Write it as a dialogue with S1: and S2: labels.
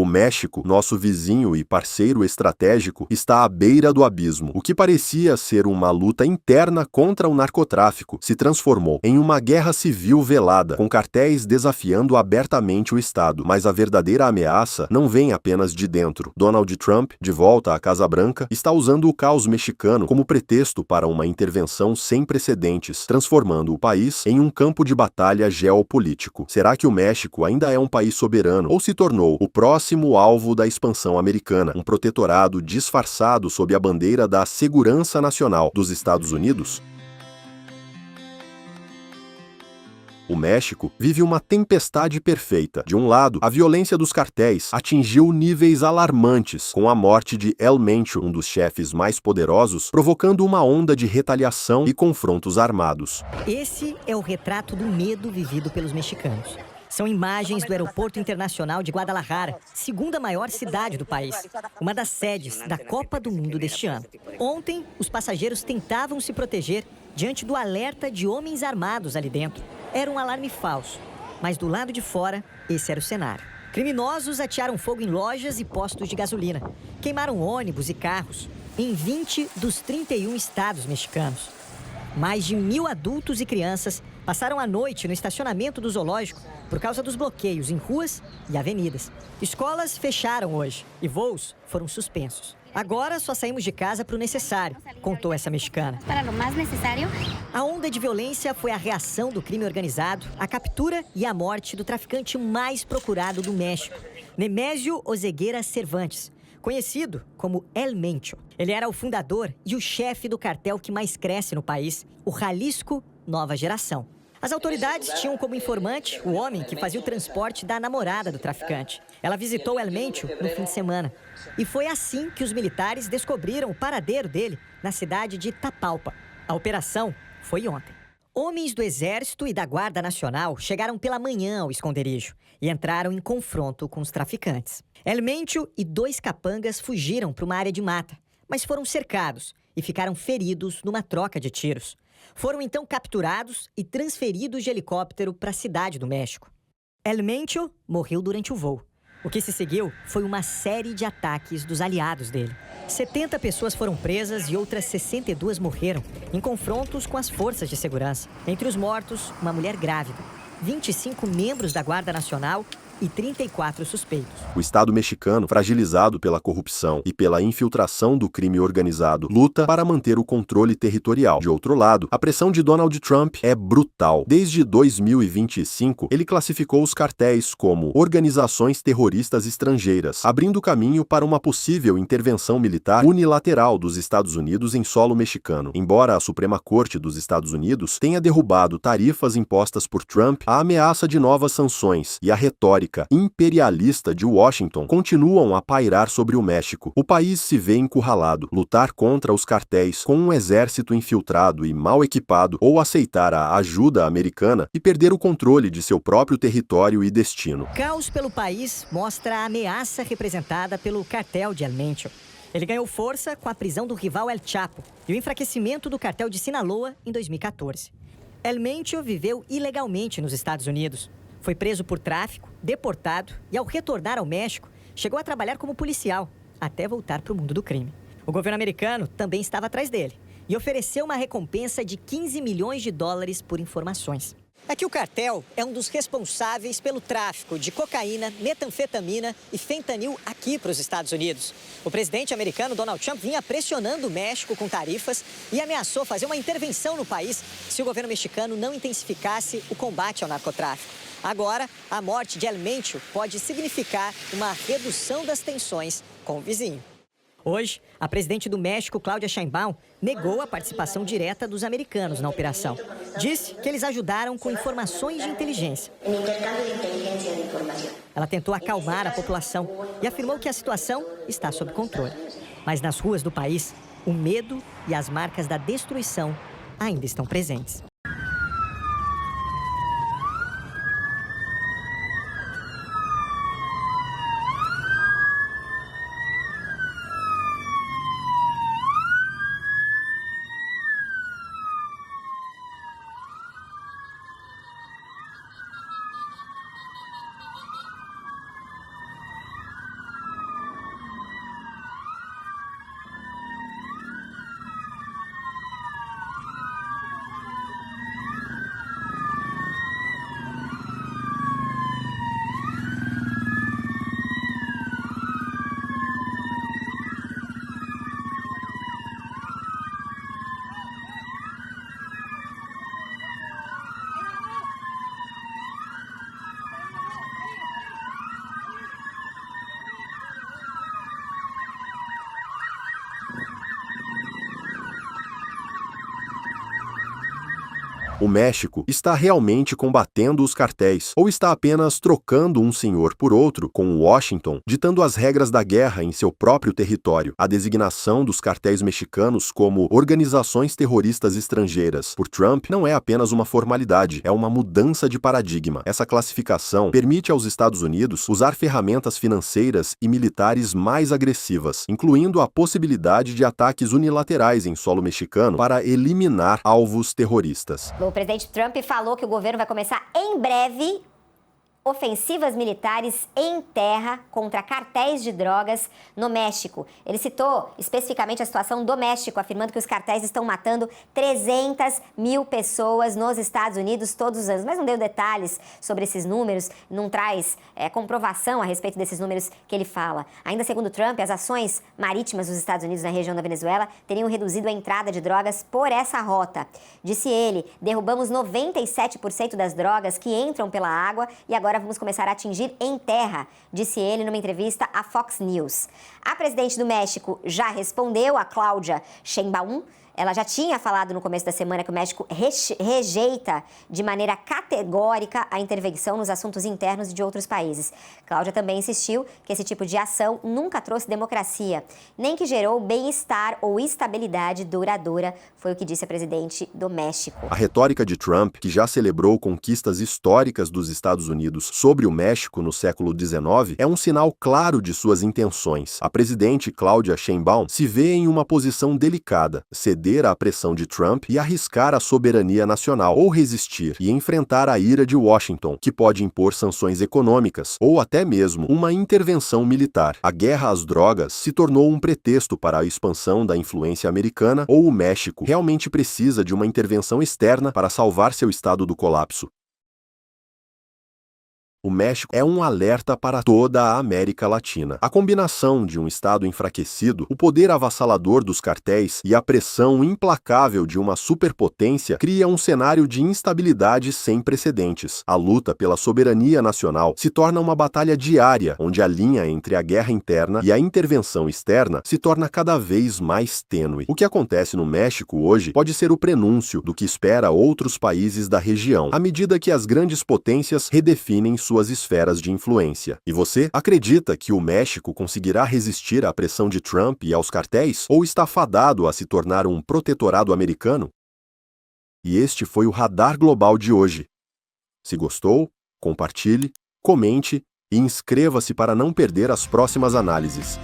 S1: O México, nosso vizinho e parceiro estratégico, está à beira do abismo. O que parecia ser uma luta interna contra o narcotráfico se transformou em uma guerra civil velada, com cartéis desafiando abertamente o Estado. Mas a verdadeira ameaça não vem apenas de dentro. Donald Trump, de volta à Casa Branca, está usando o caos mexicano como pretexto para uma intervenção sem precedentes, transformando o país em um campo de batalha geopolítico. Será que o México ainda é um país soberano ou se tornou o próximo alvo da expansão americana, um protetorado disfarçado sob a bandeira da segurança nacional dos Estados Unidos? O México vive uma tempestade perfeita. De um lado, a violência dos cartéis atingiu níveis alarmantes, com a morte de El Mencho, um dos chefes mais poderosos, provocando uma onda de retaliação e confrontos armados.
S2: Esse é o retrato do medo vivido pelos mexicanos. São imagens do Aeroporto Internacional de Guadalajara, segunda maior cidade do país, uma das sedes da Copa do Mundo deste ano. Ontem, os passageiros tentavam se proteger diante do alerta de homens armados ali dentro. Era um alarme falso, mas do lado de fora, esse era o cenário. Criminosos atearam fogo em lojas e postos de gasolina, queimaram ônibus e carros em 20 dos 31 estados mexicanos. Mais de 1.000 adultos e crianças passaram a noite no estacionamento do zoológico por causa dos bloqueios em ruas e avenidas. Escolas fecharam hoje e voos foram suspensos. Agora só saímos de casa para o necessário, contou essa mexicana.
S3: Para o mais necessário.
S2: A onda de violência foi a reação do crime organizado, a captura e a morte do traficante mais procurado do México, Nemésio Oseguera Cervantes, conhecido como El Mencho. Ele era o fundador e o chefe do cartel que mais cresce no país, o Jalisco Nova Geração. As autoridades tinham como informante o homem que fazia o transporte da namorada do traficante. Ela visitou El Mencho no fim de semana. E foi assim que os militares descobriram o paradeiro dele na cidade de Tapalpa. A operação foi ontem. Homens do Exército e da Guarda Nacional chegaram pela manhã ao esconderijo e entraram em confronto com os traficantes. El Mencho e 2 capangas fugiram para uma área de mata, mas foram cercados e ficaram feridos numa troca de tiros. Foram então capturados e transferidos de helicóptero para a cidade do México. El Mencho morreu durante o voo. O que se seguiu foi uma série de ataques dos aliados dele. 70 pessoas foram presas e outras 62 morreram em confrontos com as forças de segurança. Entre os mortos, uma mulher grávida, 25 membros da Guarda Nacional e 34 suspeitos.
S1: O Estado mexicano, fragilizado pela corrupção e pela infiltração do crime organizado, luta para manter o controle territorial. De outro lado, a pressão de Donald Trump é brutal. Desde 2025, ele classificou os cartéis como organizações terroristas estrangeiras, abrindo caminho para uma possível intervenção militar unilateral dos Estados Unidos em solo mexicano. Embora a Suprema Corte dos Estados Unidos tenha derrubado tarifas impostas por Trump, a ameaça de novas sanções e a retórica imperialista de Washington continuam a pairar sobre o México. O país se vê encurralado. Lutar contra os cartéis com um exército infiltrado e mal equipado ou aceitar a ajuda americana e perder o controle de seu próprio território e destino.
S2: Caos pelo país mostra a ameaça representada pelo cartel de El Mencho. Ele ganhou força com a prisão do rival El Chapo e o enfraquecimento do cartel de Sinaloa em 2014. El Mencho viveu ilegalmente nos Estados Unidos. Foi preso por tráfico, deportado e, ao retornar ao México, chegou a trabalhar como policial, até voltar para o mundo do crime. O governo americano também estava atrás dele e ofereceu uma recompensa de 15 milhões de dólares por informações. É que o cartel é um dos responsáveis pelo tráfico de cocaína, metanfetamina e fentanil aqui para os Estados Unidos. O presidente americano Donald Trump vinha pressionando o México com tarifas e ameaçou fazer uma intervenção no país se o governo mexicano não intensificasse o combate ao narcotráfico. Agora, a morte de El Mencho pode significar uma redução das tensões com o vizinho. Hoje, a presidente do México, Claudia Sheinbaum, negou a participação direta dos americanos na operação. Disse que eles ajudaram com informações de inteligência. Ela tentou acalmar a população e afirmou que a situação está sob controle. Mas nas ruas do país, o medo e as marcas da destruição ainda estão presentes.
S1: O México está realmente combatendo os cartéis ou está apenas trocando um senhor por outro, com Washington ditando as regras da guerra em seu próprio território? A designação dos cartéis mexicanos como organizações terroristas estrangeiras por Trump não é apenas uma formalidade, é uma mudança de paradigma. Essa classificação permite aos Estados Unidos usar ferramentas financeiras e militares mais agressivas, incluindo a possibilidade de ataques unilaterais em solo mexicano para eliminar alvos terroristas.
S3: O presidente Trump falou que o governo vai começar em breve ofensivas militares em terra contra cartéis de drogas no México. Ele citou especificamente a situação do México, afirmando que os cartéis estão matando 300 mil pessoas nos Estados Unidos todos os anos. Mas não deu detalhes sobre esses números, não traz comprovação a respeito desses números que ele fala. Ainda segundo Trump, as ações marítimas dos Estados Unidos na região da Venezuela teriam reduzido a entrada de drogas por essa rota. Disse ele, derrubamos 97% das drogas que entram pela água e agora vamos começar a atingir em terra, disse ele numa entrevista à Fox News. A presidente do México já respondeu, a Claudia Sheinbaum. Ela já tinha falado no começo da semana que o México rejeita de maneira categórica a intervenção nos assuntos internos de outros países. Cláudia também insistiu que esse tipo de ação nunca trouxe democracia, nem que gerou bem-estar ou estabilidade duradoura, foi o que disse a presidente do México.
S1: A retórica de Trump, que já celebrou conquistas históricas dos Estados Unidos sobre o México no século XIX, é um sinal claro de suas intenções. A presidente Claudia Sheinbaum se vê em uma posição delicada, ceder à pressão de Trump e arriscar a soberania nacional, ou resistir e enfrentar a ira de Washington, que pode impor sanções econômicas ou até mesmo uma intervenção militar. A guerra às drogas se tornou um pretexto para a expansão da influência americana, ou o México realmente precisa de uma intervenção externa para salvar seu estado do colapso? O México é um alerta para toda a América Latina. A combinação de um Estado enfraquecido, o poder avassalador dos cartéis e a pressão implacável de uma superpotência cria um cenário de instabilidade sem precedentes. A luta pela soberania nacional se torna uma batalha diária, onde a linha entre a guerra interna e a intervenção externa se torna cada vez mais tênue. O que acontece no México hoje pode ser o prenúncio do que espera outros países da região, à medida que as grandes potências redefinem suas esferas de influência. E você acredita que o México conseguirá resistir à pressão de Trump e aos cartéis? Ou está fadado a se tornar um protetorado americano? E este foi o Radar Global de hoje. Se gostou, compartilhe, comente e inscreva-se para não perder as próximas análises.